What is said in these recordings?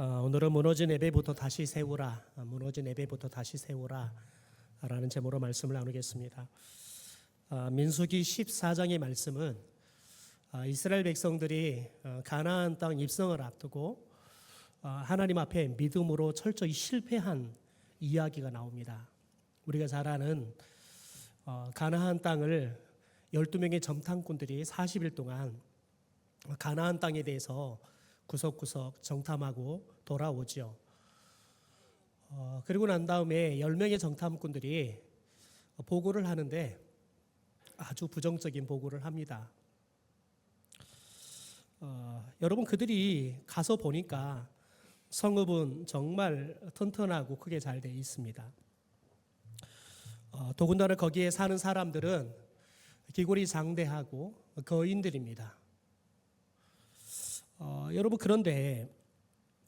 오늘은 무너진 예배부터 다시 세우라, 무너진 예배부터 다시 세우라 라는 제목으로 말씀을 나누겠습니다. 민수기 14장의 말씀은 이스라엘 백성들이 가나안 땅 입성을 앞두고 하나님 앞에 믿음으로 철저히 실패한 이야기가 나옵니다. 우리가 잘 아는 가나안 땅을 12명의 정탐꾼들이 40일 동안 가나안 땅에 대해서 구석구석 정탐하고 돌아오죠. 그리고 난 다음에 10명의 정탐꾼들이 보고를 하는데 아주 부정적인 보고를 합니다. 여러분, 그들이 가서 보니까 성읍은 정말 튼튼하고 크게 잘 되어 있습니다. 더군다나 거기에 사는 사람들은 기골이 장대하고 거인들입니다. 여러분, 그런데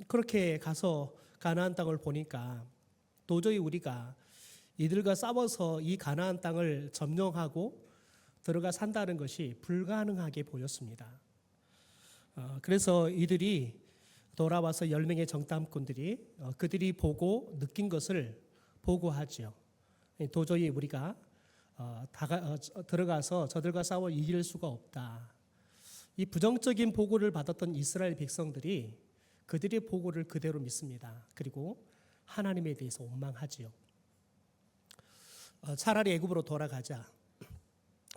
그렇게 가서 가나안 땅을 보니까 도저히 우리가 이들과 싸워서 이 가나안 땅을 점령하고 들어가 산다는 것이 불가능하게 보였습니다. 그래서 이들이 돌아와서 10명의 정탐꾼들이 그들이 보고 느낀 것을 보고하죠. 도저히 우리가 들어가서 저들과 싸워 이길 수가 없다. 이 부정적인 보고를 받았던 이스라엘 백성들이 그들의 보고를 그대로 믿습니다. 그리고 하나님에 대해서 원망하지요. 차라리 애굽으로 돌아가자.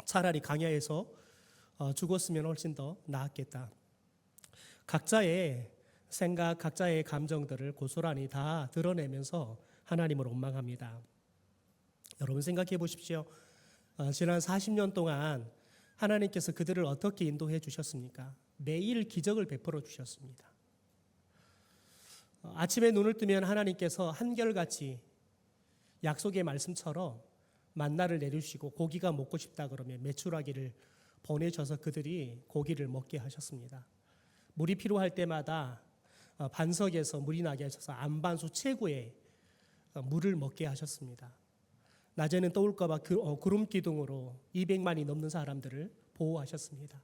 차라리 광야에서 죽었으면 훨씬 더 나았겠다. 각자의 생각, 각자의 감정들을 고스란히 다 드러내면서 하나님을 원망합니다. 여러분, 생각해 보십시오. 지난 40년 동안 하나님께서 그들을 어떻게 인도해 주셨습니까? 매일 기적을 베풀어 주셨습니다. 아침에 눈을 뜨면 하나님께서 한결같이 약속의 말씀처럼 만나를 내리시고 고기가 먹고 싶다 그러면 메추라기를 보내셔서 그들이 고기를 먹게 하셨습니다. 물이 필요할 때마다 반석에서 물이 나게 하셔서 안반수 최고의 물을 먹게 하셨습니다. 낮에는 떠올까 봐 구름 기둥으로 200만이 넘는 사람들을 보호하셨습니다.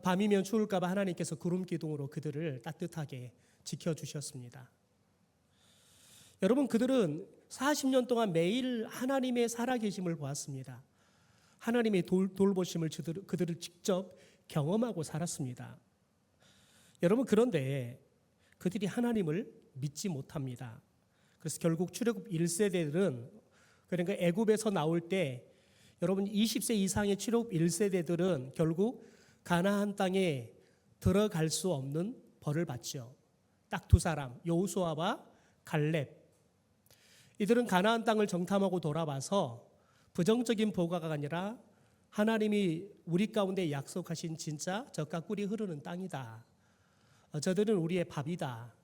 밤이면 추울까 봐 하나님께서 구름 기둥으로 그들을 따뜻하게 지켜주셨습니다. 여러분, 그들은 40년 동안 매일 하나님의 살아계심을 보았습니다. 하나님의 돌보심을 그들을 직접 경험하고 살았습니다. 여러분, 그런데 그들이 하나님을 믿지 못합니다. 그래서 결국 출애굽 1세대들은, 그러니까 애굽에서 나올 때 여러분 20세 이상의 출애굽 1세대들은 결국 가나안 땅에 들어갈 수 없는 벌을 받죠. 딱 두 사람, 여호수아와 갈렙. 이들은 가나안 땅을 정탐하고 돌아와서 부정적인 보고가 아니라 하나님이 우리 가운데 약속하신 진짜 젖과 꿀이 흐르는 땅이다. 저들은 우리의 밥이다.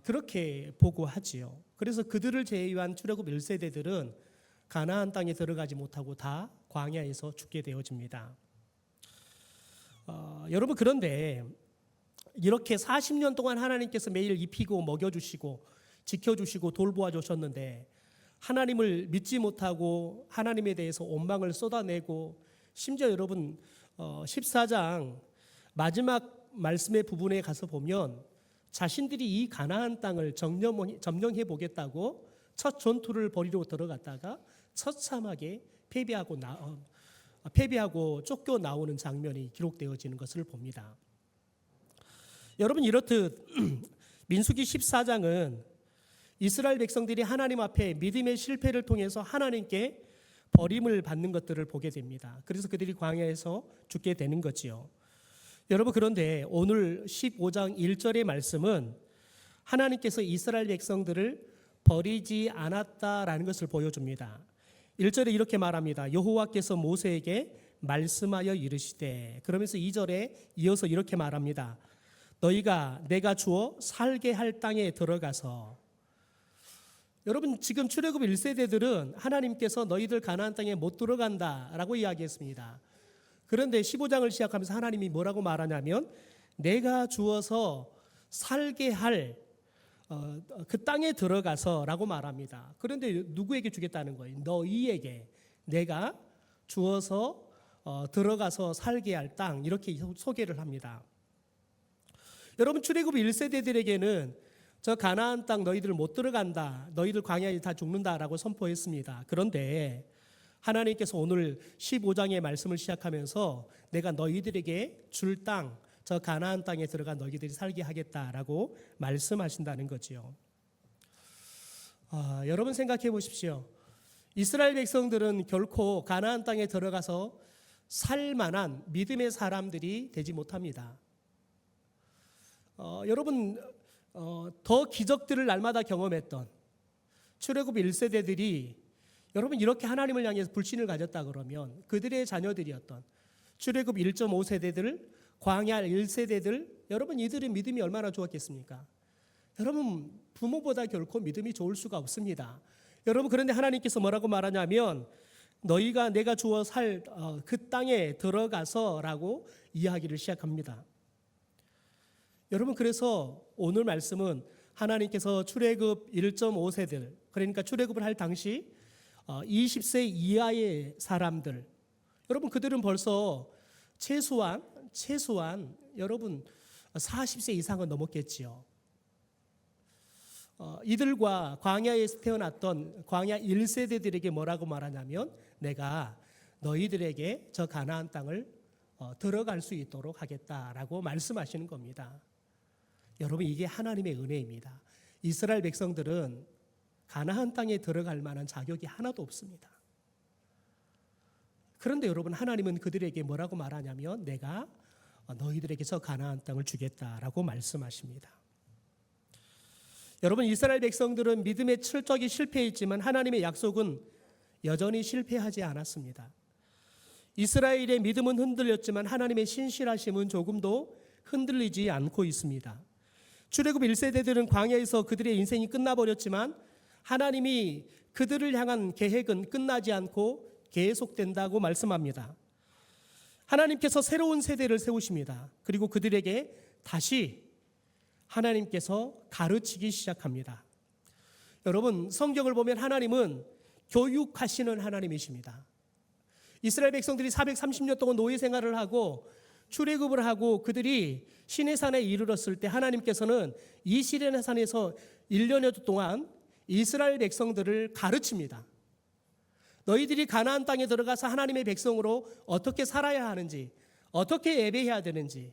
그렇게 보고하지요. 그래서 그들을 제외한 출애굽 1세대들은 가나안 땅에 들어가지 못하고 다 광야에서 죽게 되어집니다. 여러분, 그런데 이렇게 40년 동안 하나님께서 매일 입히고 먹여주시고 지켜주시고 돌보아 주셨는데 하나님을 믿지 못하고 하나님에 대해서 원망을 쏟아내고 심지어 여러분 14장 마지막 말씀의 부분에 가서 보면 자신들이 이 가나안 땅을 점령해 보겠다고 첫 전투를 벌이러 들어갔다가 처참하게 패배하고 쫓겨 나오는 장면이 기록되어지는 것을 봅니다. 여러분, 이렇듯 민수기 14장은 이스라엘 백성들이 하나님 앞에 믿음의 실패를 통해서 하나님께 버림을 받는 것들을 보게 됩니다. 그래서 그들이 광야에서 죽게 되는 거지요. 여러분, 그런데 오늘 15장 1절의 말씀은 하나님께서 이스라엘 백성들을 버리지 않았다라는 것을 보여줍니다. 1절에 이렇게 말합니다. 여호와께서 모세에게 말씀하여 이르시되, 그러면서 2절에 이어서 이렇게 말합니다. 너희가 내가 주어 살게 할 땅에 들어가서. 여러분, 지금 출애굽 1세대들은 하나님께서 너희들 가나안 땅에 못 들어간다라고 이야기했습니다. 그런데 15장을 시작하면서 하나님이 뭐라고 말하냐면 내가 주어서 살게 할 그 땅에 들어가서 라고 말합니다. 그런데 누구에게 주겠다는 거예요? 너희에게 내가 주어서 들어가서 살게 할 땅, 이렇게 소개를 합니다. 여러분 출애굽 1세대들에게는 저 가나안 땅 너희들 못 들어간다. 너희들 광야에 다 죽는다라고 선포했습니다. 그런데 하나님께서 오늘 15장의 말씀을 시작하면서 내가 너희들에게 줄 땅, 저 가나안 땅에 들어가 너희들이 살게 하겠다라고 말씀하신다는 거지요. 여러분 생각해 보십시오. 이스라엘 백성들은 결코 가나안 땅에 들어가서 살 만한 믿음의 사람들이 되지 못합니다. 여러분 더 기적들을 날마다 경험했던 출애굽 1세대들이 여러분 이렇게 하나님을 향해서 불신을 가졌다 그러면 그들의 자녀들이었던 출애굽 1.5세대들, 광야 1세대들, 여러분 이들의 믿음이 얼마나 좋았겠습니까? 여러분 부모보다 결코 믿음이 좋을 수가 없습니다. 여러분 그런데 하나님께서 뭐라고 말하냐면 너희가 내가 주어 살 그 땅에 들어가서라고 이야기를 시작합니다. 여러분 그래서 오늘 말씀은 하나님께서 출애굽 1.5세들, 그러니까 출애굽을 할 당시 20세 이하의 사람들, 여러분 그들은 벌써 최소한 여러분 40세 이상은 넘었겠지요. 이들과 광야에서 태어났던 광야 1세대들에게 뭐라고 말하냐면 내가 너희들에게 저 가나안 땅을 들어갈 수 있도록 하겠다라고 말씀하시는 겁니다. 여러분 이게 하나님의 은혜입니다. 이스라엘 백성들은 가나안 땅에 들어갈 만한 자격이 하나도 없습니다. 그런데 여러분 하나님은 그들에게 뭐라고 말하냐면 내가 너희들에게 저 가나안 땅을 주겠다라고 말씀하십니다. 여러분 이스라엘 백성들은 믿음의 철저하게 실패했지만 하나님의 약속은 여전히 실패하지 않았습니다. 이스라엘의 믿음은 흔들렸지만 하나님의 신실하심은 조금도 흔들리지 않고 있습니다. 출애굽 1세대들은 광야에서 그들의 인생이 끝나버렸지만 하나님이 그들을 향한 계획은 끝나지 않고 계속된다고 말씀합니다. 하나님께서 새로운 세대를 세우십니다. 그리고 그들에게 다시 하나님께서 가르치기 시작합니다. 여러분 성경을 보면 하나님은 교육하시는 하나님이십니다. 이스라엘 백성들이 430년 동안 노예 생활을 하고 출애굽을 하고 그들이 시내산에 이르렀을 때 하나님께서는 이 시내산에서 1년여 동안 이스라엘 백성들을 가르칩니다. 너희들이 가나안 땅에 들어가서 하나님의 백성으로 어떻게 살아야 하는지, 어떻게 예배해야 되는지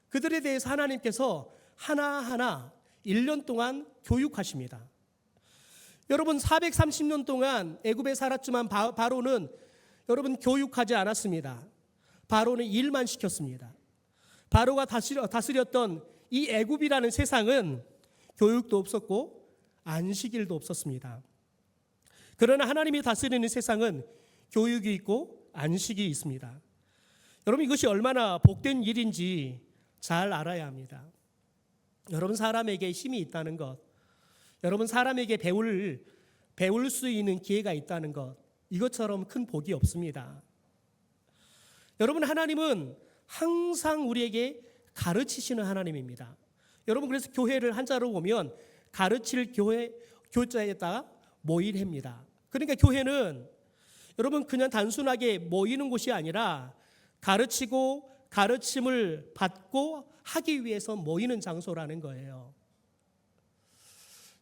그들에 대해서 하나님께서 하나하나 1년 동안 교육하십니다. 여러분 430년 동안 애굽에 살았지만 바로는 여러분 교육하지 않았습니다. 바로는 일만 시켰습니다. 바로가 다스렸던 이 애굽이라는 세상은 교육도 없었고 안식일도 없었습니다. 그러나 하나님이 다스리는 세상은 교육이 있고 안식이 있습니다. 여러분 이것이 얼마나 복된 일인지 잘 알아야 합니다. 여러분 사람에게 힘이 있다는 것, 여러분 사람에게 배울 수 있는 기회가 있다는 것, 이것처럼 큰 복이 없습니다. 여러분 하나님은 항상 우리에게 가르치시는 하나님입니다. 여러분 그래서 교회를 한자로 보면 가르칠 교회, 교자에다가 모일합니다. 그러니까 교회는 여러분 그냥 단순하게 모이는 곳이 아니라 가르치고 가르침을 받고 하기 위해서 모이는 장소라는 거예요.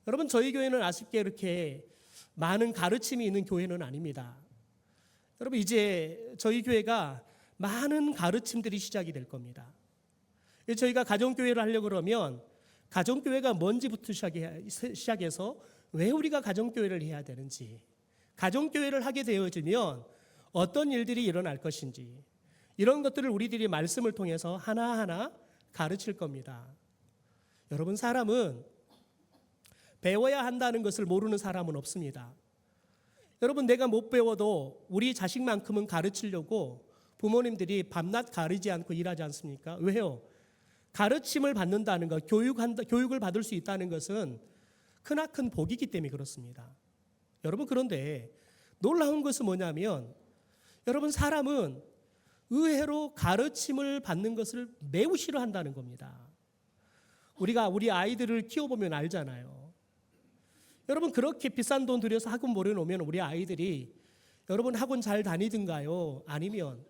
여러분 저희 교회는 아쉽게 이렇게 많은 가르침이 있는 교회는 아닙니다. 여러분 이제 저희 교회가 많은 가르침들이 시작이 될 겁니다. 저희가 가정교회를 하려고 그러면 가정교회가 뭔지부터 시작해서 왜 우리가 가정교회를 해야 되는지, 가정교회를 하게 되어지면 어떤 일들이 일어날 것인지, 이런 것들을 우리들이 말씀을 통해서 하나하나 가르칠 겁니다. 여러분 사람은 배워야 한다는 것을 모르는 사람은 없습니다. 여러분 내가 못 배워도 우리 자식만큼은 가르치려고 부모님들이 밤낮 가리지 않고 일하지 않습니까? 왜요? 가르침을 받는다는 것, 교육을 받을 수 있다는 것은 크나큰 복이기 때문에 그렇습니다. 여러분 그런데 놀라운 것은 뭐냐면 여러분 사람은 의외로 가르침을 받는 것을 매우 싫어한다는 겁니다. 우리가 우리 아이들을 키워보면 알잖아요. 여러분 그렇게 비싼 돈 들여서 학원 보내놓으면 우리 아이들이 여러분 학원 잘 다니든가요? 아니면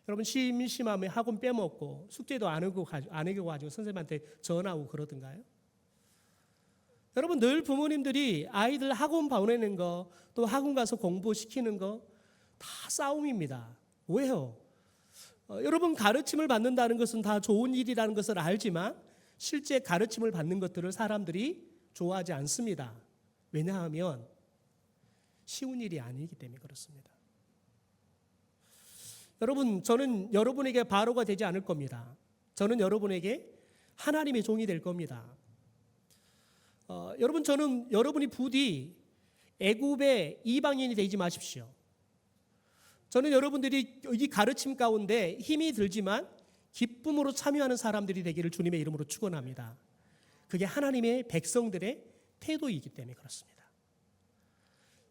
여러분 심심하면 학원 빼먹고 숙제도 안 하고 가지고 선생님한테 전화하고 그러던가요? 여러분 늘 부모님들이 아이들 학원 보내는 거, 또 학원 가서 공부시키는 거 다 싸움입니다. 왜요? 여러분 가르침을 받는다는 것은 다 좋은 일이라는 것을 알지만 실제 가르침을 받는 것들을 사람들이 좋아하지 않습니다. 왜냐하면 쉬운 일이 아니기 때문에 그렇습니다. 여러분, 저는 여러분에게 바로가 되지 않을 겁니다. 저는 여러분에게 하나님의 종이 될 겁니다. 여러분, 저는 여러분이 부디 애굽의 이방인이 되지 마십시오. 저는 여러분들이 이 가르침 가운데 힘이 들지만 기쁨으로 참여하는 사람들이 되기를 주님의 이름으로 축원합니다. 그게 하나님의 백성들의 태도이기 때문에 그렇습니다.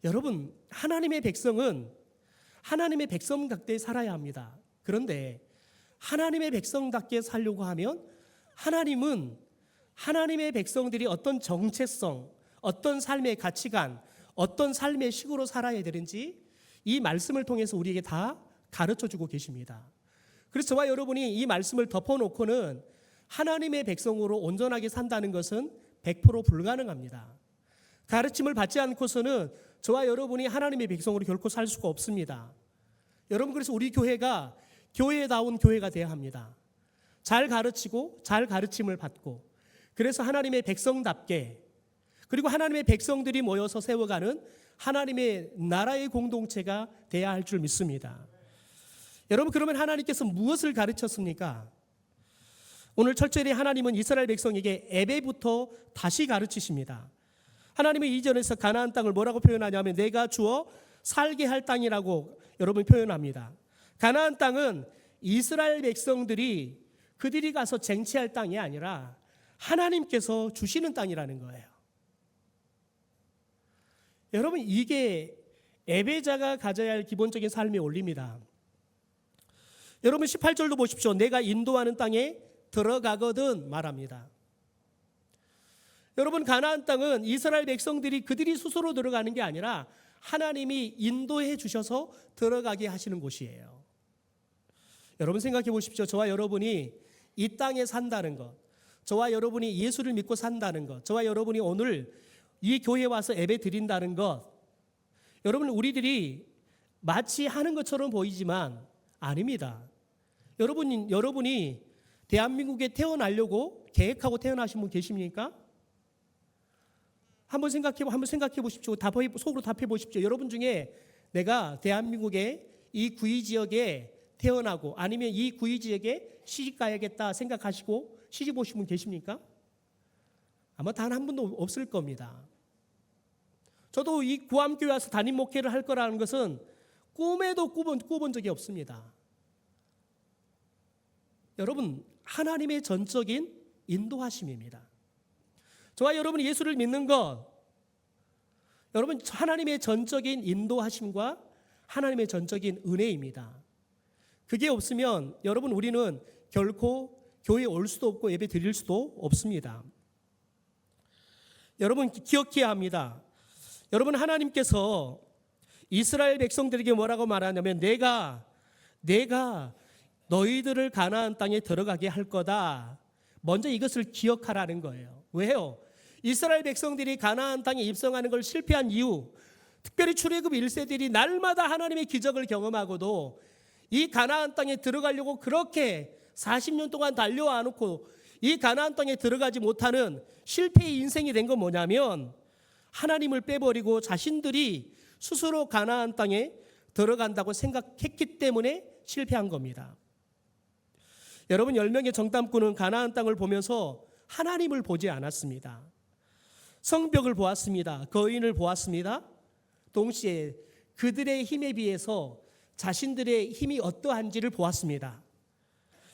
여러분, 하나님의 백성은 하나님의 백성답게 살아야 합니다. 그런데 하나님의 백성답게 살려고 하면 하나님은 하나님의 백성들이 어떤 정체성, 어떤 삶의 가치관, 어떤 삶의 식으로 살아야 되는지 이 말씀을 통해서 우리에게 다 가르쳐주고 계십니다. 그래서 저와 여러분이 이 말씀을 덮어놓고는 하나님의 백성으로 온전하게 산다는 것은 100% 불가능합니다. 가르침을 받지 않고서는 저와 여러분이 하나님의 백성으로 결코 살 수가 없습니다. 여러분, 그래서 우리 교회가 교회다운 교회가 되어야 합니다. 잘 가르치고 잘 가르침을 받고, 그래서 하나님의 백성답게, 그리고 하나님의 백성들이 모여서 세워가는 하나님의 나라의 공동체가 되어야 할 줄 믿습니다. 여러분, 그러면 하나님께서 무엇을 가르쳤습니까? 오늘 철저히 하나님은 이스라엘 백성에게 애배부터 다시 가르치십니다. 하나님은 이전에서 가나안 땅을 뭐라고 표현하냐면 내가 주어 살게 할 땅이라고 여러분 표현합니다. 가나안 땅은 이스라엘 백성들이 그들이 가서 쟁취할 땅이 아니라 하나님께서 주시는 땅이라는 거예요. 여러분, 이게 애배자가 가져야 할 기본적인 삶의 원리입니다. 여러분 18절도 보십시오. 내가 인도하는 땅에 들어가거든 말합니다. 여러분, 가나안 땅은 이스라엘 백성들이 그들이 스스로 들어가는 게 아니라 하나님이 인도해 주셔서 들어가게 하시는 곳이에요. 여러분 생각해 보십시오. 저와 여러분이 이 땅에 산다는 것, 저와 여러분이 예수를 믿고 산다는 것, 저와 여러분이 오늘 이 교회에 와서 예배 드린다는 것, 여러분 우리들이 마치 하는 것처럼 보이지만 아닙니다. 여러분이 대한민국에 태어나려고 계획하고 태어나신 분 계십니까? 한번 생각해 보십시오. 속으로 답해 보십시오. 여러분 중에 내가 대한민국의 이 구이 지역에 태어나고 아니면 이 구이 지역에 시집 가야겠다 생각하시고 시집 오신 분 계십니까? 아마 단 한 분도 없을 겁니다. 저도 이 구암교회 와서 담임 목회를 할 거라는 것은 꿈에도 꾸본 적이 없습니다. 여러분, 하나님의 전적인 인도하심입니다. 저와 여러분이 예수를 믿는 것, 여러분 하나님의 전적인 인도하심과 하나님의 전적인 은혜입니다. 그게 없으면 여러분 우리는 결코 교회에 올 수도 없고 예배 드릴 수도 없습니다. 여러분 기억해야 합니다. 여러분, 하나님께서 이스라엘 백성들에게 뭐라고 말하냐면 내가 너희들을 가나안 땅에 들어가게 할 거다. 먼저 이것을 기억하라는 거예요. 왜요? 이스라엘 백성들이 가나안 땅에 입성하는 걸 실패한 이유, 특별히 출애굽 1세들이 날마다 하나님의 기적을 경험하고도 이 가나안 땅에 들어가려고 그렇게 40년 동안 달려와 놓고 이 가나안 땅에 들어가지 못하는 실패의 인생이 된 건 뭐냐면 하나님을 빼버리고 자신들이 스스로 가나안 땅에 들어간다고 생각했기 때문에 실패한 겁니다. 여러분, 10명의 정탐꾼은 가나안 땅을 보면서 하나님을 보지 않았습니다. 성벽을 보았습니다. 거인을 보았습니다. 동시에 그들의 힘에 비해서 자신들의 힘이 어떠한지를 보았습니다.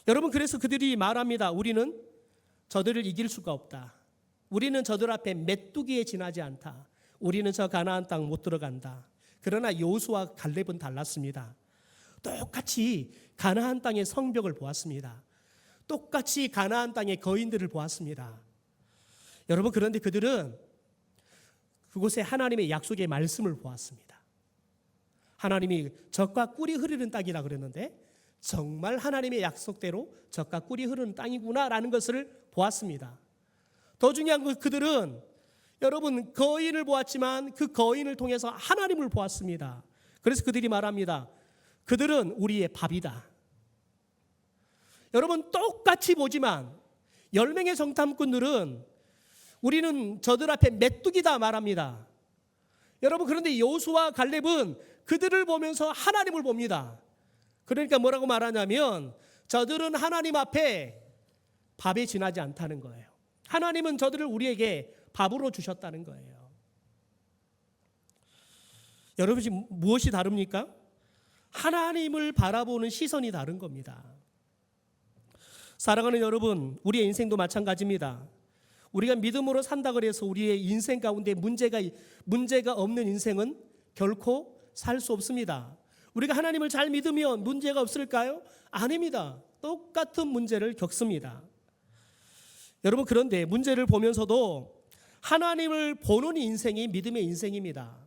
여러분, 그래서 그들이 말합니다. 우리는 저들을 이길 수가 없다. 우리는 저들 앞에 메뚜기에 지나지 않다. 우리는 저 가나안 땅 못 들어간다. 그러나 여호수아와 갈렙은 달랐습니다. 똑같이 가나안 땅의 성벽을 보았습니다. 똑같이 가나안 땅의 거인들을 보았습니다. 여러분, 그런데 그들은 그곳에 하나님의 약속의 말씀을 보았습니다. 하나님이 젖과 꿀이 흐르는 땅이라 그랬는데 정말 하나님의 약속대로 젖과 꿀이 흐르는 땅이구나라는 것을 보았습니다. 더 중요한 건 그들은 여러분 거인을 보았지만 그 거인을 통해서 하나님을 보았습니다. 그래서 그들이 말합니다. 그들은 우리의 밥이다. 여러분 똑같이 보지만 10명의 정탐꾼들은 우리는 저들 앞에 메뚜기다 말합니다. 여러분 그런데 여호수아와 갈렙은 그들을 보면서 하나님을 봅니다. 그러니까 뭐라고 말하냐면 저들은 하나님 앞에 밥에 지나지 않다는 거예요. 하나님은 저들을 우리에게 밥으로 주셨다는 거예요. 여러분 지금 무엇이 다릅니까? 하나님을 바라보는 시선이 다른 겁니다. 사랑하는 여러분, 우리의 인생도 마찬가지입니다. 우리가 믿음으로 산다 그래서 우리의 인생 가운데 문제가 없는 인생은 결코 살 수 없습니다. 우리가 하나님을 잘 믿으면 문제가 없을까요? 아닙니다. 똑같은 문제를 겪습니다. 여러분 그런데 문제를 보면서도 하나님을 보는 인생이 믿음의 인생입니다.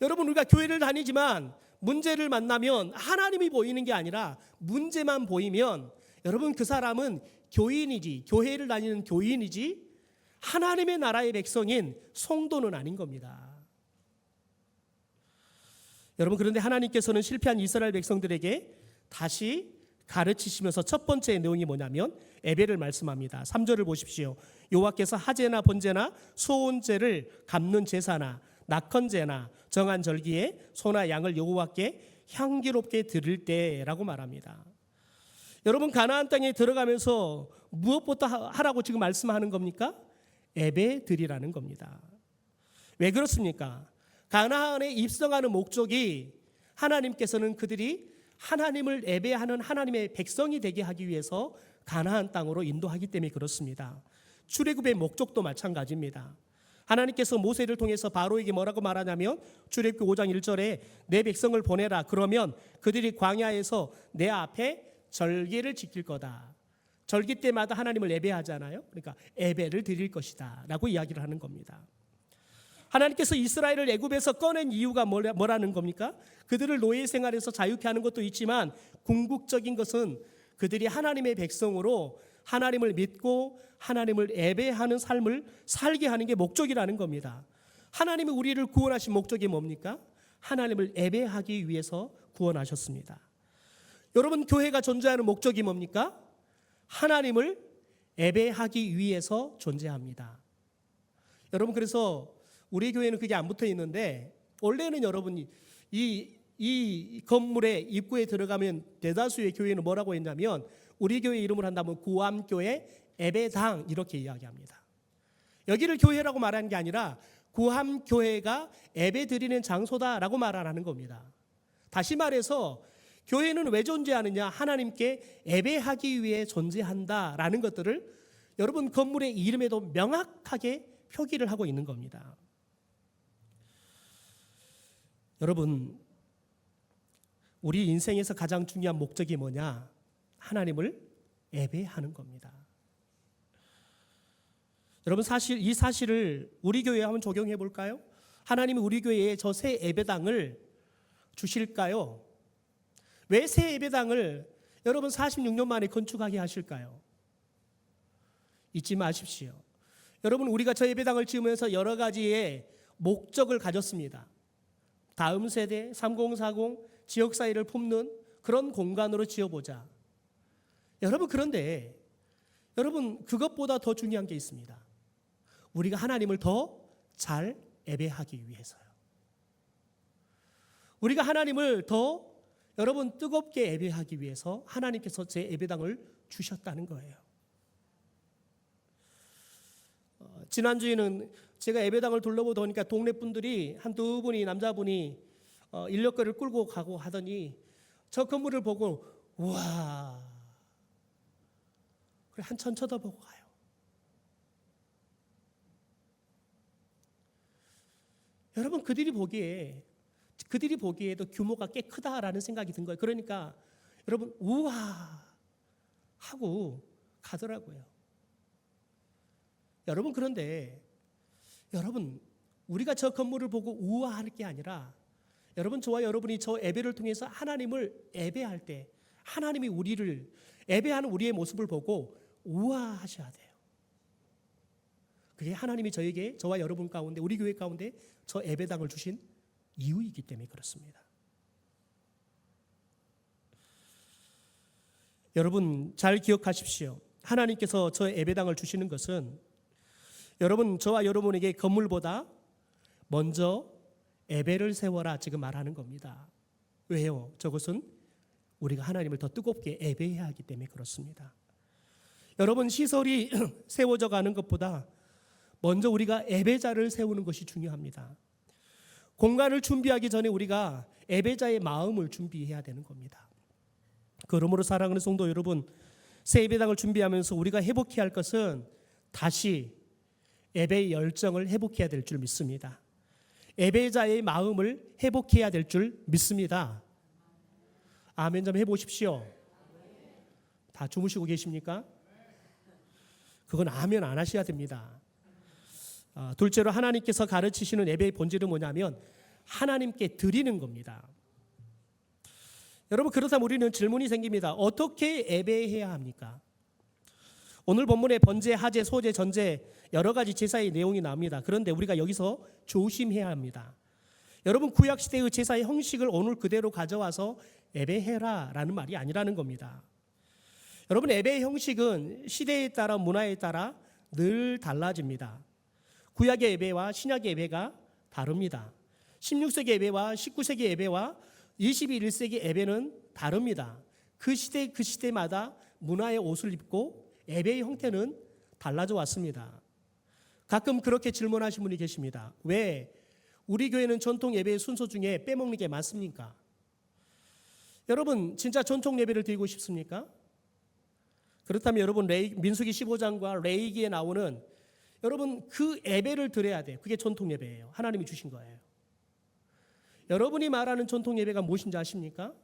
여러분 우리가 교회를 다니지만 문제를 만나면 하나님이 보이는 게 아니라 문제만 보이면 여러분 그 사람은 교인이지 교회를 다니는 교인이지 하나님의 나라의 백성인 성도는 아닌 겁니다. 여러분 그런데 하나님께서는 실패한 이스라엘 백성들에게 다시 가르치시면서 첫 번째 내용이 뭐냐면 예배를 말씀합니다. 3절을 보십시오. 여호와께서 하제나 번제나 소원제를 갚는 제사나 낙헌제나 정한 절기에 소나 양을 여호와께 향기롭게 드릴 때라고 말합니다. 여러분 가나안 땅에 들어가면서 무엇부터 하라고 지금 말씀하는 겁니까? 예배 드리라는 겁니다. 왜 그렇습니까? 가나안에 입성하는 목적이 하나님께서는 그들이 하나님을 예배하는 하나님의 백성이 되게 하기 위해서 가나안 땅으로 인도하기 때문에 그렇습니다. 출애굽의 목적도 마찬가지입니다. 하나님께서 모세를 통해서 바로에게 뭐라고 말하냐면 출애굽기 5장 1절에 내 백성을 보내라. 그러면 그들이 광야에서 내 앞에 절기를 지킬 거다. 절기 때마다 하나님을 예배하잖아요. 그러니까 예배를 드릴 것이다 라고 이야기를 하는 겁니다. 하나님께서 이스라엘을 애굽에서 꺼낸 이유가 뭐라는 겁니까? 그들을 노예 생활에서 자유케 하는 것도 있지만 궁극적인 것은 그들이 하나님의 백성으로 하나님을 믿고 하나님을 예배하는 삶을 살게 하는 게 목적이라는 겁니다. 하나님이 우리를 구원하신 목적이 뭡니까? 하나님을 예배하기 위해서 구원하셨습니다. 여러분 교회가 존재하는 목적이 뭡니까? 하나님을 예배하기 위해서 존재합니다. 여러분 그래서 우리 교회는 그게 안 붙어 있는데 원래는 여러분이 이 건물의 입구에 들어가면 대다수의 교회는 뭐라고 했냐면 우리 교회 이름을 한다면 구암교회 예배당 이렇게 이야기합니다. 여기를 교회라고 말하는 게 아니라 구암교회가 예배 드리는 장소다라고 말하는 겁니다. 다시 말해서 교회는 왜 존재하느냐? 하나님께 예배하기 위해 존재한다라는 것들을 여러분 건물의 이름에도 명확하게 표기를 하고 있는 겁니다. 여러분 우리 인생에서 가장 중요한 목적이 뭐냐? 하나님을 예배하는 겁니다. 여러분 이 사실을 우리 교회에 한번 적용해 볼까요? 하나님이 우리 교회에 저 새 예배당을 주실까요? 왜 새 예배당을 여러분 46년 만에 건축하게 하실까요? 잊지 마십시오. 여러분 우리가 저 예배당을 지으면서 여러 가지의 목적을 가졌습니다. 다음 세대 3040 지역사회를 품는 그런 공간으로 지어보자. 여러분 그런데 여러분 그것보다 더 중요한 게 있습니다. 우리가 하나님을 더 잘 예배하기 위해서요. 우리가 하나님을 더 여러분 뜨겁게 예배하기 위해서 하나님께서 제 예배당을 주셨다는 거예요. 지난주에는 제가 예배당을 둘러보다 보니까 동네 분들이 한두 분이 남자분이 인력거를 끌고 가고 하더니 저 건물을 보고 우와 그래 한참 쳐다보고 가요. 여러분 그들이 보기에도 규모가 꽤 크다라는 생각이 든 거예요. 그러니까 여러분 우와 하고 가더라고요. 여러분 그런데 여러분 우리가 저 건물을 보고 우아할 게 아니라 여러분 저와 여러분이 저 예배를 통해서 하나님을 예배할 때 하나님이 우리를 예배하는 우리의 모습을 보고 우아하셔야 돼요. 그게 하나님이 저와 여러분 가운데, 우리 교회 가운데 저 예배당을 주신 이유이기 때문에 그렇습니다. 여러분 잘 기억하십시오. 하나님께서 저 예배당을 주시는 것은 여러분, 저와 여러분에게 건물보다 먼저 예배를 세워라 지금 말하는 겁니다. 왜요? 저것은 우리가 하나님을 더 뜨겁게 예배해야 하기 때문에 그렇습니다. 여러분, 시설이 세워져 가는 것보다 먼저 우리가 예배자를 세우는 것이 중요합니다. 공간을 준비하기 전에 우리가 예배자의 마음을 준비해야 되는 겁니다. 그러므로 사랑하는 성도 여러분, 새 예배당을 준비하면서 우리가 회복해야 할 것은 다시 예배의 열정을 회복해야 될 줄 믿습니다. 예배자의 마음을 회복해야 될 줄 믿습니다. 아멘 좀 해보십시오. 다 주무시고 계십니까? 그건 아멘 안 하셔야 됩니다. 둘째로 하나님께서 가르치시는 예배의 본질은 뭐냐면 하나님께 드리는 겁니다. 여러분, 그렇다면 우리는 질문이 생깁니다. 어떻게 예배해야 합니까? 오늘 본문에 번제, 하제, 소제, 전제 여러 가지 제사의 내용이 나옵니다. 그런데 우리가 여기서 조심해야 합니다. 여러분, 구약시대의 제사의 형식을 오늘 그대로 가져와서 예배해라 라는 말이 아니라는 겁니다. 여러분, 예배의 형식은 시대에 따라 문화에 따라 늘 달라집니다. 구약의 예배와 신약의 예배가 다릅니다. 16세기 예배와 19세기 예배와 21세기 예배는 다릅니다. 그 시대마다 문화의 옷을 입고 예배의 형태는 달라져 왔습니다. 가끔 그렇게 질문하신 분이 계십니다. 왜 우리 교회는 전통 예배의 순서 중에 빼먹는 게 많습니까? 여러분, 진짜 전통 예배를 드리고 싶습니까? 그렇다면 여러분, 민수기 15장과 레위기에 나오는 여러분 그 예배를 드려야 돼요. 그게 전통 예배예요. 하나님이 주신 거예요. 여러분이 말하는 전통 예배가 무엇인지 아십니까?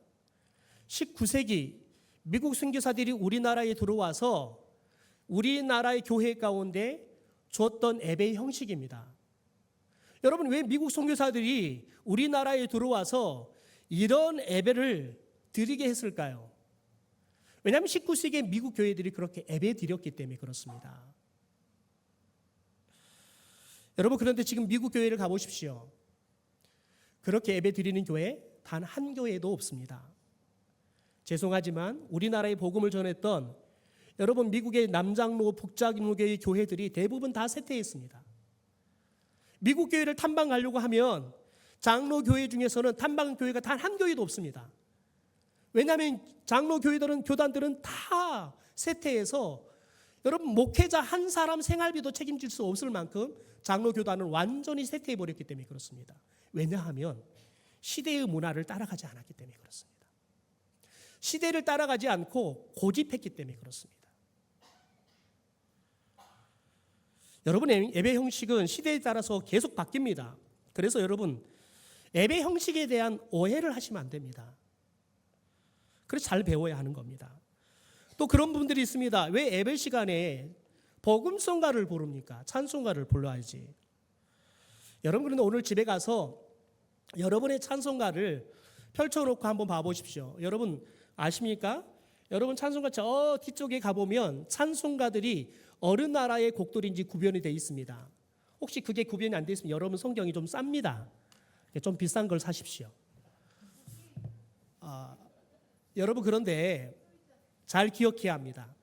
19세기 미국 선교사들이 우리나라에 들어와서 우리나라의 교회 가운데 줬던 예배의 형식입니다. 여러분, 왜 미국 선교사들이 우리나라에 들어와서 이런 예배를 드리게 했을까요? 왜냐하면 19세기에 미국 교회들이 그렇게 예배 드렸기 때문에 그렇습니다. 여러분, 그런데 지금 미국 교회를 가보십시오. 그렇게 예배 드리는 교회 단 한 교회도 없습니다. 죄송하지만 우리나라의 복음을 전했던 여러분 미국의 남장로, 북장로교의 교회들이 대부분 다 쇠퇴했습니다. 미국 교회를 탐방하려고 하면 장로 교회 중에서는 탐방 교회가 단 한 교회도 없습니다. 왜냐하면 장로 교단들은 다 쇠퇴해서 여러분 목회자 한 사람 생활비도 책임질 수 없을 만큼 장로 교단은 완전히 쇠퇴해 버렸기 때문에 그렇습니다. 왜냐하면 시대의 문화를 따라가지 않았기 때문에 그렇습니다. 시대를 따라가지 않고 고집했기 때문에 그렇습니다. 여러분, 예배 형식은 시대에 따라서 계속 바뀝니다. 그래서 여러분, 예배 형식에 대한 오해를 하시면 안 됩니다. 그래서 잘 배워야 하는 겁니다. 또 그런 분들이 있습니다. 왜 예배 시간에 복음성가를 부릅니까? 찬송가를 불러야지. 여러분, 그런데 오늘 집에 가서 여러분의 찬송가를 펼쳐놓고 한번 봐보십시오. 여러분 아십니까? 여러분 찬송가 저 뒤쪽에 가보면 찬송가들이 어느 나라의 곡들인지 구별이 되어 있습니다. 혹시 그게 구별이 안 되어 있으면 여러분 성경이 좀 쌉니다. 좀 비싼 걸 사십시오. 여러분, 그런데 잘 기억해야 합니다.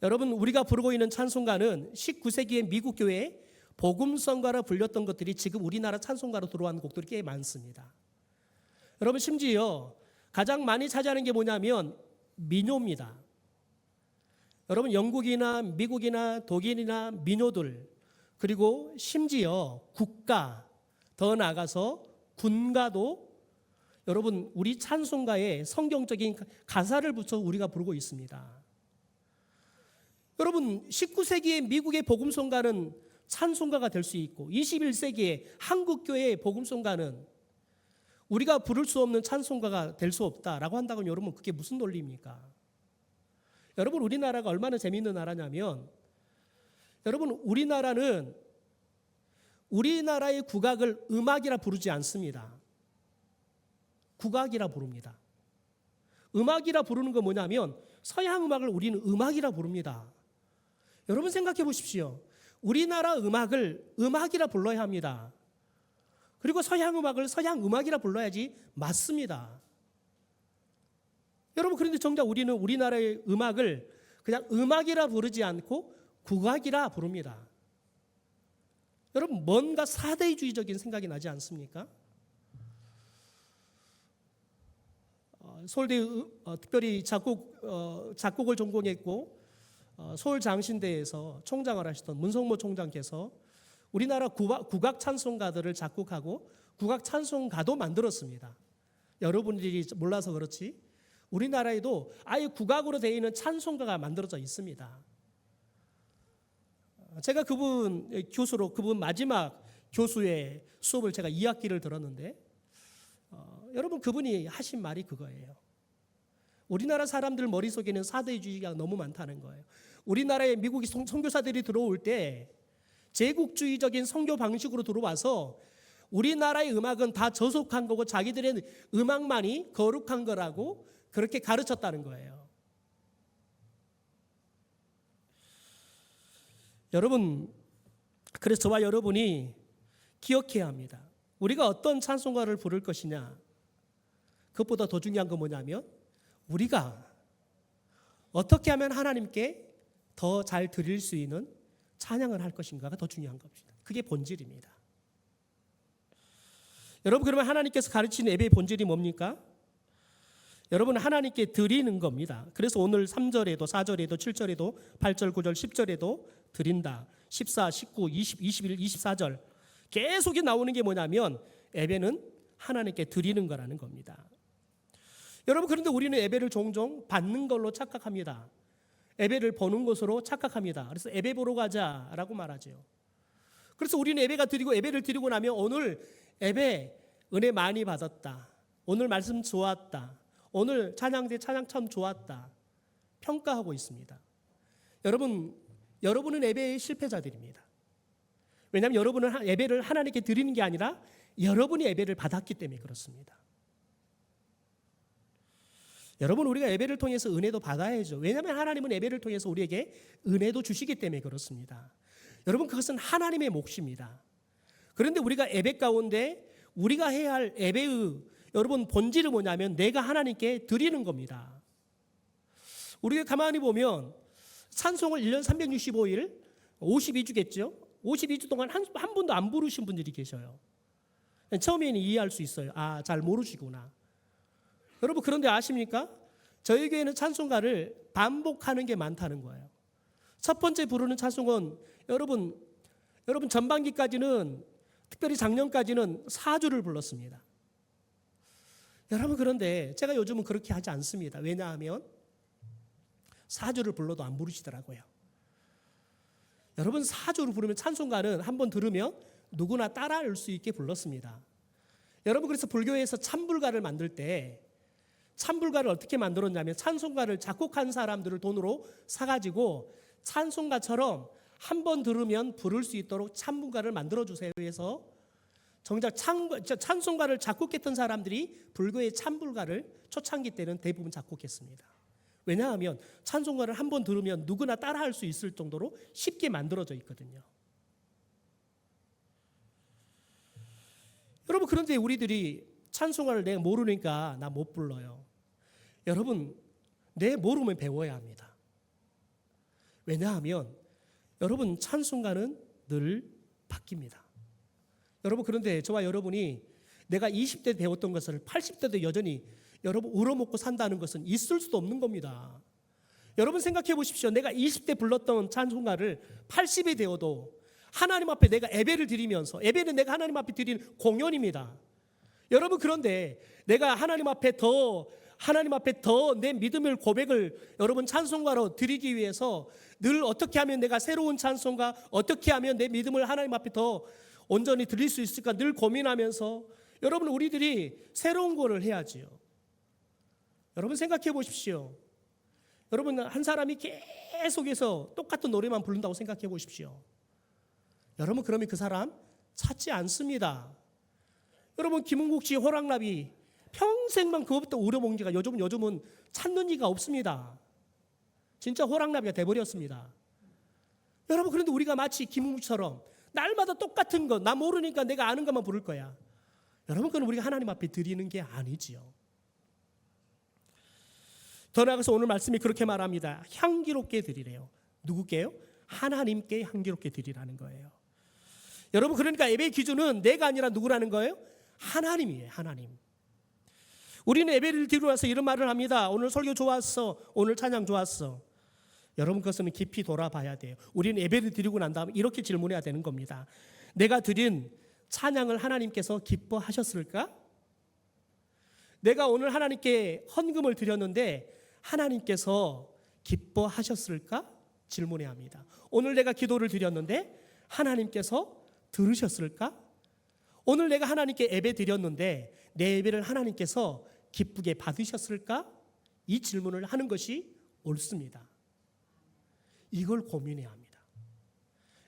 여러분, 우리가 부르고 있는 찬송가는 19세기의 미국 교회에 복음성가로 불렸던 것들이 지금 우리나라 찬송가로 들어온 곡들이 꽤 많습니다. 여러분, 심지어 가장 많이 차지하는 게 뭐냐면 민요입니다. 여러분, 영국이나 미국이나 독일이나 민요들, 그리고 심지어 국가, 더 나아가서 군가도 여러분 우리 찬송가에 성경적인 가사를 붙여 우리가 부르고 있습니다. 여러분, 19세기의 미국의 복음성가는 찬송가가 될 수 있고 21세기의 한국교회의 복음성가는 우리가 부를 수 없는 찬송가가 될 수 없다라고 한다면 여러분, 그게 무슨 논리입니까? 여러분, 우리나라가 얼마나 재미있는 나라냐면 여러분, 우리나라는 우리나라의 국악을 음악이라 부르지 않습니다. 국악이라 부릅니다. 음악이라 부르는 건 뭐냐면 서양 음악을 우리는 음악이라 부릅니다. 여러분 생각해 보십시오. 우리나라 음악을 음악이라 불러야 합니다. 그리고 서양 음악을 서양 음악이라 불러야지 맞습니다. 여러분 그런데 정작 우리는 우리나라의 음악을 그냥 음악이라 부르지 않고 국악이라 부릅니다. 여러분 뭔가 사대주의적인 생각이 나지 않습니까? 서울대 특별히 작곡을 전공했고 서울장신대에서 총장을 하셨던 문성모 총장께서 우리나라 국악 찬송가들을 작곡하고 국악 찬송가도 만들었습니다. 여러분들이 몰라서 그렇지 우리나라에도 아예 국악으로 되어 있는 찬송가가 만들어져 있습니다. 제가 그분 마지막 교수의 수업을 제가 2학기를 들었는데 여러분 그분이 하신 말이 그거예요. 우리나라 사람들 머릿속에는 사대주의가 너무 많다는 거예요. 우리나라에 미국이 선교사들이 들어올 때 제국주의적인 선교 방식으로 들어와서 우리나라의 음악은 다 저속한 거고 자기들의 음악만이 거룩한 거라고 그렇게 가르쳤다는 거예요. 여러분, 그래서 저와 여러분이 기억해야 합니다. 우리가 어떤 찬송가를 부를 것이냐, 그것보다 더 중요한 건 뭐냐면 우리가 어떻게 하면 하나님께 더 잘 드릴 수 있는 찬양을 할 것인가가 더 중요한 겁니다. 그게 본질입니다. 여러분 그러면 하나님께서 가르치는 예배의 본질이 뭡니까? 여러분 하나님께 드리는 겁니다. 그래서 오늘 3절에도 4절에도 7절에도 8절 9절 10절에도 드린다. 14, 19, 20, 21, 24절 계속 나오는 게 뭐냐면 예배는 하나님께 드리는 거라는 겁니다. 여러분 그런데 우리는 예배를 종종 받는 걸로 착각합니다. 예배를 보는 것으로 착각합니다. 그래서 예배 보러 가자라고 말하죠. 그래서 우리는 예배를 드리고 나면 오늘 예배 은혜 많이 받았다. 오늘 말씀 좋았다. 오늘 찬양 참 좋았다. 평가하고 있습니다. 여러분은 예배의 실패자들입니다. 왜냐하면 여러분은 예배를 하나님께 드리는 게 아니라 여러분이 예배를 받았기 때문에 그렇습니다. 여러분 우리가 예배를 통해서 은혜도 받아야죠. 왜냐하면 하나님은 예배를 통해서 우리에게 은혜도 주시기 때문에 그렇습니다. 여러분 그것은 하나님의 몫입니다. 그런데 우리가 예배 가운데 우리가 해야 할 예배의 여러분 본질은 뭐냐면 내가 하나님께 드리는 겁니다. 우리가 가만히 보면 찬송을 1년 365일 52주겠죠. 52주 동안 한 번도 안 부르신 분들이 계셔요. 처음에는 이해할 수 있어요. 아, 잘 모르시구나. 여러분 그런데 아십니까? 저희 교회는 찬송가를 반복하는 게 많다는 거예요. 첫 번째 부르는 찬송은 여러분 전반기까지는 특별히 작년까지는 4주를 불렀습니다. 여러분 그런데 제가 요즘은 그렇게 하지 않습니다. 왜냐하면 4주를 불러도 안 부르시더라고요. 여러분 4주를 부르면 찬송가는 한번 들으면 누구나 따라할 수 있게 불렀습니다. 여러분 그래서 불교에서 참불가를 만들 때 참불가를 어떻게 만들었냐면 찬송가를 작곡한 사람들을 돈으로 사가지고 찬송가처럼 한 번 들으면 부를 수 있도록 참불가를 만들어주세요 해서 정작 찬송가를 작곡했던 사람들이 불교의 참불가를 초창기 때는 대부분 작곡했습니다. 왜냐하면 찬송가를 한 번 들으면 누구나 따라할 수 있을 정도로 쉽게 만들어져 있거든요. 여러분 그런데 우리들이 찬송가를 내가 모르니까 나 못 불러요. 여러분 내 모르면 배워야 합니다. 왜냐하면 여러분 찬송가는 늘 바뀝니다. 여러분 그런데 저와 여러분이 내가 20대 배웠던 것을 80대도 여전히 여러분 울어먹고 산다는 것은 있을 수도 없는 겁니다. 여러분 생각해 보십시오. 내가 20대 불렀던 찬송가를 80이 되어도 하나님 앞에 내가 예배를 드리면서 예배는 내가 하나님 앞에 드리는 공연입니다. 여러분 그런데 내가 하나님 앞에 더 내 믿음을 고백을 여러분 찬송가로 드리기 위해서 늘 어떻게 하면 내가 새로운 찬송가 어떻게 하면 내 믿음을 하나님 앞에 더 온전히 드릴 수 있을까 늘 고민하면서 여러분 우리들이 새로운 거를 해야지요. 여러분 생각해 보십시오. 여러분 한 사람이 계속해서 똑같은 노래만 부른다고 생각해 보십시오. 여러분 그러면 그 사람 찾지 않습니다. 여러분 김은국 씨 호랑나비 평생만 그것부터 우려먹는 지가 요즘은 찾는 이가 없습니다. 진짜 호랑나비가 돼버렸습니다. 여러분, 그런데 우리가 마치 김웅처럼 날마다 똑같은 것, 나 모르니까 내가 아는 것만 부를 거야. 여러분, 그건 우리가 하나님 앞에 드리는 게 아니지요. 더 나아가서 오늘 말씀이 그렇게 말합니다. 향기롭게 드리래요. 누구께요? 하나님께 향기롭게 드리라는 거예요. 여러분, 그러니까 예배의 기준은 내가 아니라 누구라는 거예요? 하나님이에요. 하나님. 우리는 예배를 드리고 와서 이런 말을 합니다. 오늘 설교 좋았어. 오늘 찬양 좋았어. 여러분, 그것은 깊이 돌아봐야 돼요. 우리는 예배를 드리고 난 다음에 이렇게 질문해야 되는 겁니다. 내가 드린 찬양을 하나님께서 기뻐하셨을까? 내가 오늘 하나님께 헌금을 드렸는데 하나님께서 기뻐하셨을까? 질문해야 합니다. 오늘 내가 기도를 드렸는데 하나님께서 들으셨을까? 오늘 내가 하나님께 예배 드렸는데 내 예배를 하나님께서 기쁘게 받으셨을까? 이 질문을 하는 것이 옳습니다. 이걸 고민해야 합니다.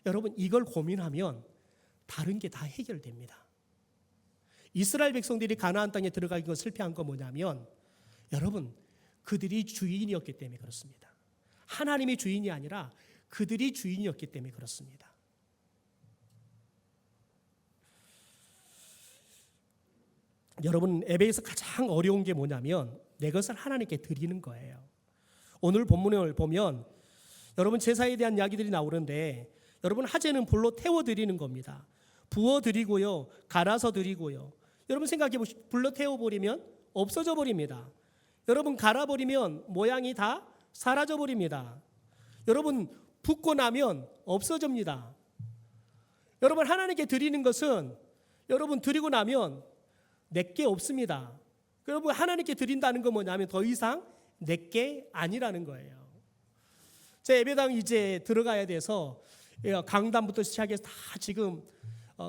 여러분, 이걸 고민하면 다른 게 다 해결됩니다. 이스라엘 백성들이 가나안 땅에 들어가기 실패한 건 뭐냐면, 여러분, 그들이 주인이었기 때문에 그렇습니다. 하나님이 주인이 아니라 그들이 주인이었기 때문에 그렇습니다. 여러분, 예배에서 가장 어려운 게 뭐냐면 내 것을 하나님께 드리는 거예요. 오늘 본문을 보면 여러분, 제사에 대한 이야기들이 나오는데, 여러분, 하제는 불로 태워 드리는 겁니다. 부어 드리고요, 갈아서 드리고요. 여러분 생각해 보시죠. 불로 태워 버리면 없어져 버립니다. 여러분, 갈아 버리면 모양이 다 사라져 버립니다. 여러분, 붓고 나면 없어집니다. 여러분, 하나님께 드리는 것은 여러분 드리고 나면 내게 없습니다. 여러분, 하나님께 드린다는 건 뭐냐면 더 이상 내게 아니라는 거예요. 제 예배당 이제 들어가야 돼서 강단부터 시작해서 다 지금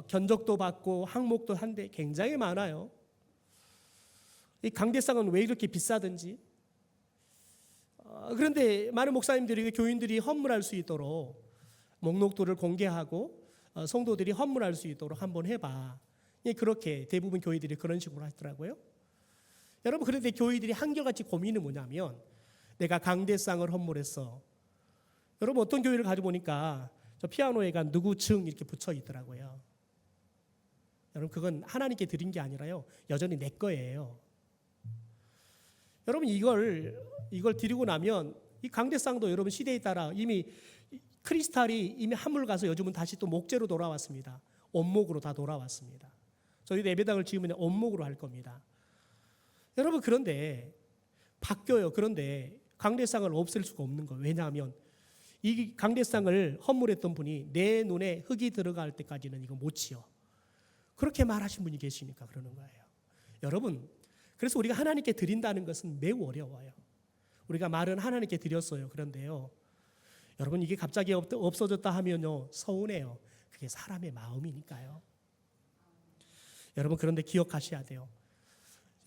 견적도 받고 항목도 한데 굉장히 많아요. 이 강대상은 왜 이렇게 비싸든지. 그런데 많은 목사님들이, 교인들이 헌물할 수 있도록 목록도를 공개하고 성도들이 헌물할 수 있도록 한번 해봐. 그렇게 대부분 교회들이 그런 식으로 하더라고요. 여러분, 그런데 교회들이 한결같이 고민은 뭐냐면, 내가 강대상을 헌물했어. 여러분, 어떤 교회를 가져보니까 저 피아노에가 누구 증 이렇게 붙여 있더라고요. 여러분, 그건 하나님께 드린 게 아니라요, 여전히 내 거예요. 여러분, 이걸 드리고 나면 이 강대상도 여러분 시대에 따라 이미 크리스탈이 이미 한물 가서 요즘은 다시 또 목재로 돌아왔습니다. 원목으로 다 돌아왔습니다. 저희도 예배당을 지으면 원목으로 할 겁니다. 여러분, 그런데 바뀌어요. 그런데 강대상을 없앨 수가 없는 거예요. 왜냐하면 이 강대상을 헌물했던 분이 내 눈에 흙이 들어갈 때까지는 이거 못 치워. 그렇게 말하신 분이 계시니까 그러는 거예요. 여러분, 그래서 우리가 하나님께 드린다는 것은 매우 어려워요. 우리가 말은 하나님께 드렸어요. 그런데요, 여러분, 이게 갑자기 없어졌다 하면요, 서운해요. 그게 사람의 마음이니까요. 여러분, 그런데 기억하셔야 돼요.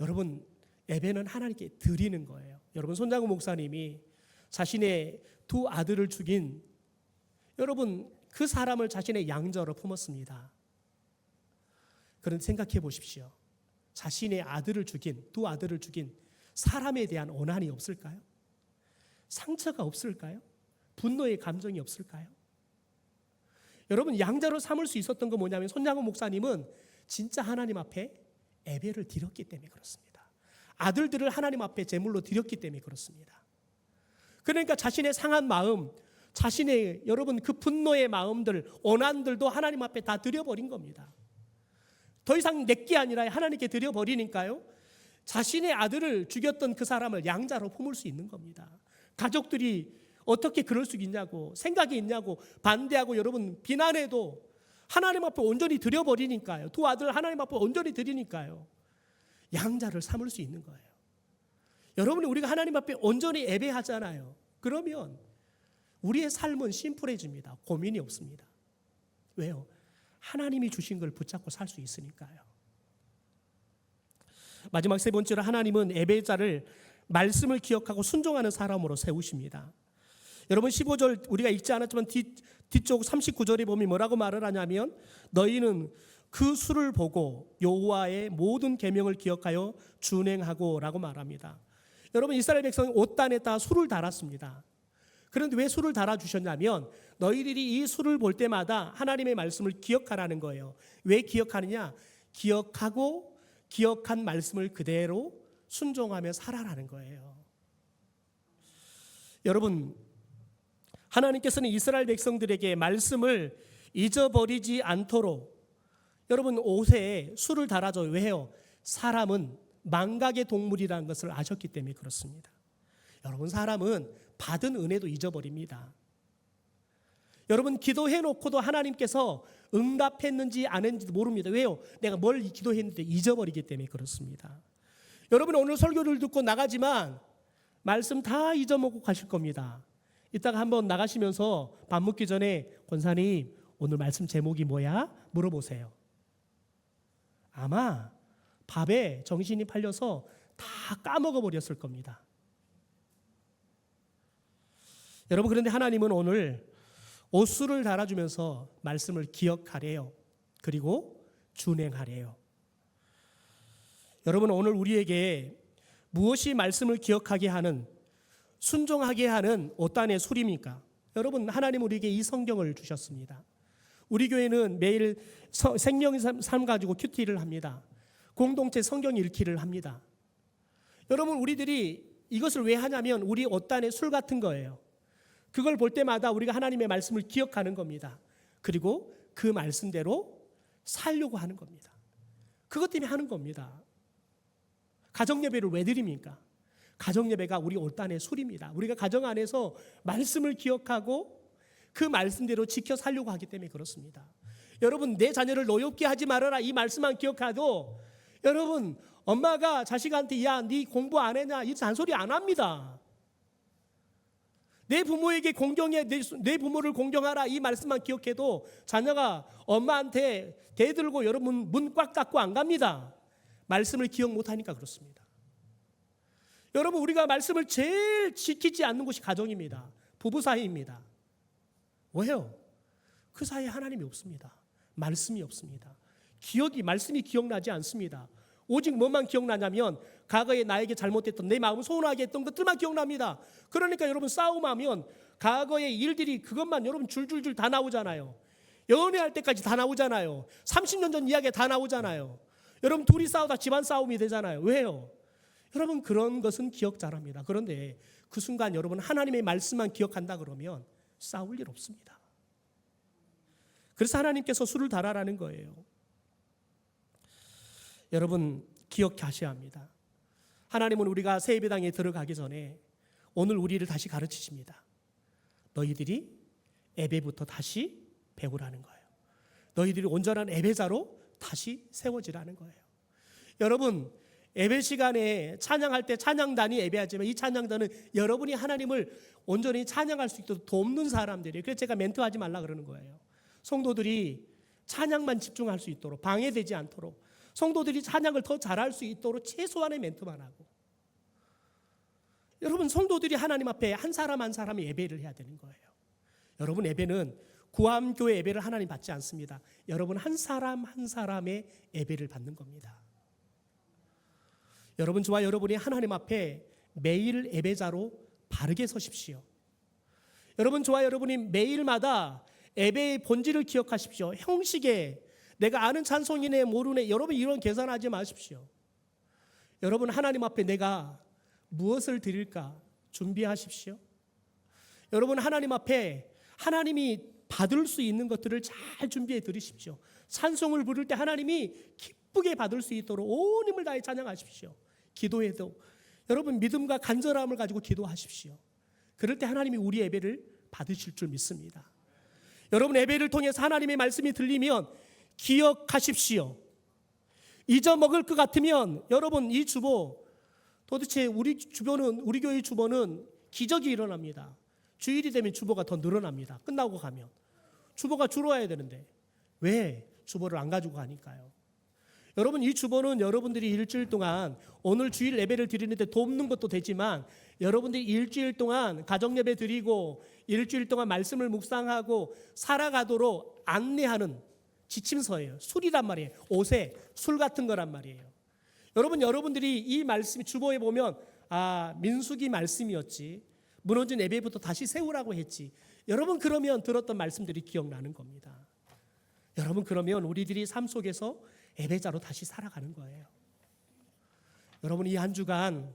여러분, 예배는 하나님께 드리는 거예요. 여러분, 손장훈 목사님이 자신의 두 아들을 죽인, 여러분, 그 사람을 자신의 양자로 품었습니다. 그런데 생각해 보십시오. 자신의 아들을 죽인, 두 아들을 죽인 사람에 대한 원한이 없을까요? 상처가 없을까요? 분노의 감정이 없을까요? 여러분, 양자로 삼을 수 있었던 건 뭐냐면, 손장훈 목사님은 진짜 하나님 앞에 예배를 드렸기 때문에 그렇습니다. 아들들을 하나님 앞에 제물로 드렸기 때문에 그렇습니다. 그러니까 자신의 상한 마음, 자신의 여러분 그 분노의 마음들, 원한들도 하나님 앞에 다 드려버린 겁니다. 더 이상 내게 아니라 하나님께 드려버리니까요, 자신의 아들을 죽였던 그 사람을 양자로 품을 수 있는 겁니다. 가족들이 어떻게 그럴 수 있냐고, 생각이 있냐고 반대하고 여러분 비난해도 하나님 앞에 온전히 드려버리니까요. 두 아들 하나님 앞에 온전히 드리니까요, 양자를 삼을 수 있는 거예요. 여러분이 우리가 하나님 앞에 온전히 예배하잖아요. 그러면 우리의 삶은 심플해집니다. 고민이 없습니다. 왜요? 하나님이 주신 걸 붙잡고 살 수 있으니까요. 마지막 세 번째로, 하나님은 예배자를 말씀을 기억하고 순종하는 사람으로 세우십니다. 여러분, 15절 우리가 읽지 않았지만 뒤쪽 39절에 보면 뭐라고 말을 하냐면, 너희는 그 수를 보고 여호와의 모든 계명을 기억하여 준행하고라고 말합니다. 여러분, 이스라엘 백성이 옷단에 다 수를 달았습니다. 그런데 왜 수를 달아주셨냐면 너희들이 이 수를 볼 때마다 하나님의 말씀을 기억하라는 거예요. 왜 기억하느냐? 기억하고 기억한 말씀을 그대로 순종하며 살아라는 거예요. 여러분, 하나님께서는 이스라엘 백성들에게 말씀을 잊어버리지 않도록 여러분 옷에 수를 달아줘요. 왜요? 사람은 망각의 동물이라는 것을 아셨기 때문에 그렇습니다. 여러분, 사람은 받은 은혜도 잊어버립니다. 여러분, 기도해놓고도 하나님께서 응답했는지 안 했는지도 모릅니다. 왜요? 내가 뭘 기도했는데 잊어버리기 때문에 그렇습니다. 여러분, 오늘 설교를 듣고 나가지만 말씀 다 잊어먹고 가실 겁니다. 이따가 한번 나가시면서 밥 먹기 전에 권사님 오늘 말씀 제목이 뭐야? 물어보세요. 아마 밥에 정신이 팔려서 다 까먹어 버렸을 겁니다. 여러분, 그런데 하나님은 오늘 옷수를 달아주면서 말씀을 기억하래요. 그리고 준행하래요. 여러분, 오늘 우리에게 무엇이 말씀을 기억하게 하는, 순종하게 하는 옷단의 술입니까? 여러분, 하나님 우리에게 이 성경을 주셨습니다. 우리 교회는 매일 생명의 삶 가지고 큐티를 합니다. 공동체 성경 읽기를 합니다. 여러분, 우리들이 이것을 왜 하냐면 우리 옷단의 술 같은 거예요. 그걸 볼 때마다 우리가 하나님의 말씀을 기억하는 겁니다. 그리고 그 말씀대로 살려고 하는 겁니다. 그것 때문에 하는 겁니다. 가정예배를 왜 드립니까? 가정예배가 우리 옷단의 술입니다. 우리가 가정 안에서 말씀을 기억하고 그 말씀대로 지켜 살려고 하기 때문에 그렇습니다. 여러분, 내 자녀를 노엽게 하지 말아라 이 말씀만 기억해도 여러분, 엄마가 자식한테 야, 네 공부 안 했냐 이 잔소리 안 합니다. 내 부모에게 공경해, 내 부모를 공경하라 이 말씀만 기억해도 자녀가 엄마한테 대들고 여러분 문 꽉 닫고 안 갑니다. 말씀을 기억 못하니까 그렇습니다. 여러분, 우리가 말씀을 제일 지키지 않는 곳이 가정입니다. 부부 사이입니다. 왜요? 그 사이에 하나님이 없습니다. 말씀이 없습니다. 말씀이 기억나지 않습니다. 오직 뭐만 기억나냐면 과거에 나에게 잘못했던 내 마음을 소원하게 했던 것들만 기억납니다. 그러니까 여러분, 싸움하면 과거의 일들이 그것만 여러분 줄줄줄 다 나오잖아요. 연애할 때까지 다 나오잖아요. 30년 전 이야기가 다 나오잖아요. 여러분, 둘이 싸우다 집안 싸움이 되잖아요. 왜요? 여러분, 그런 것은 기억 잘합니다. 그런데 그 순간 여러분 하나님의 말씀만 기억한다 그러면 싸울 일 없습니다. 그래서 하나님께서 수를 달아라는 거예요. 여러분, 기억하셔야 합니다. 하나님은 우리가 새 예배당에 들어가기 전에 오늘 우리를 다시 가르치십니다. 너희들이 예배부터 다시 배우라는 거예요. 너희들이 온전한 예배자로 다시 세워지라는 거예요. 여러분, 예배 시간에 찬양할 때 찬양단이 예배하지만 이 찬양단은 여러분이 하나님을 온전히 찬양할 수 있도록 돕는 사람들이에요. 그래서 제가 멘트하지 말라 그러는 거예요. 성도들이 찬양만 집중할 수 있도록, 방해되지 않도록, 성도들이 찬양을 더 잘할 수 있도록 최소한의 멘트만 하고, 여러분, 성도들이 하나님 앞에 한 사람 한 사람이 예배를 해야 되는 거예요. 여러분, 예배는 구암교회 예배를 하나님 받지 않습니다. 여러분 한 사람 한 사람의 예배를 받는 겁니다. 여러분, 저와 여러분이 하나님 앞에 매일 예배자로 바르게 서십시오. 여러분, 저와 여러분이 매일마다 예배의 본질을 기억하십시오. 형식에 내가 아는 찬송이네 모르네 여러분 이런 계산하지 마십시오. 여러분, 하나님 앞에 내가 무엇을 드릴까 준비하십시오. 여러분, 하나님 앞에 하나님이 받을 수 있는 것들을 잘 준비해 드리십시오. 찬송을 부를 때 하나님이 기쁘게 받을 수 있도록 온 힘을 다해 찬양하십시오. 기도해도 여러분 믿음과 간절함을 가지고 기도하십시오. 그럴 때 하나님이 우리 예배를 받으실 줄 믿습니다. 여러분, 예배를 통해서 하나님의 말씀이 들리면 기억하십시오. 잊어먹을 것 같으면 여러분, 이 주보 도대체 우리 교회 주보는 기적이 일어납니다. 주일이 되면 주보가 더 늘어납니다. 끝나고 가면 주보가 줄어야 되는데 왜 주보를 안 가지고 가니까요. 여러분, 이 주보는 여러분들이 일주일 동안 오늘 주일 예배를 드리는데 돕는 것도 되지만 여러분들이 일주일 동안 가정 예배 드리고 일주일 동안 말씀을 묵상하고 살아가도록 안내하는 지침서예요. 술이란 말이에요. 옷에 술 같은 거란 말이에요. 여러분들이 이 말씀이 주보에 보면 민수기 말씀이었지. 무너진 예배부터 다시 세우라고 했지. 여러분 그러면 들었던 말씀들이 기억나는 겁니다. 여러분 그러면 우리들이 삶 속에서 예배자로 다시 살아가는 거예요. 여러분 이 한 주간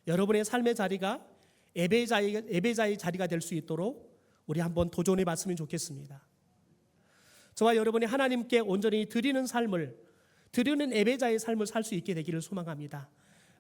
여러분의 삶의 자리가 예배자의 자리가 될 수 있도록 우리 한번 도전해 봤으면 좋겠습니다. 저와 여러분이 하나님께 온전히 드리는 예배자의 삶을 살 수 있게 되기를 소망합니다.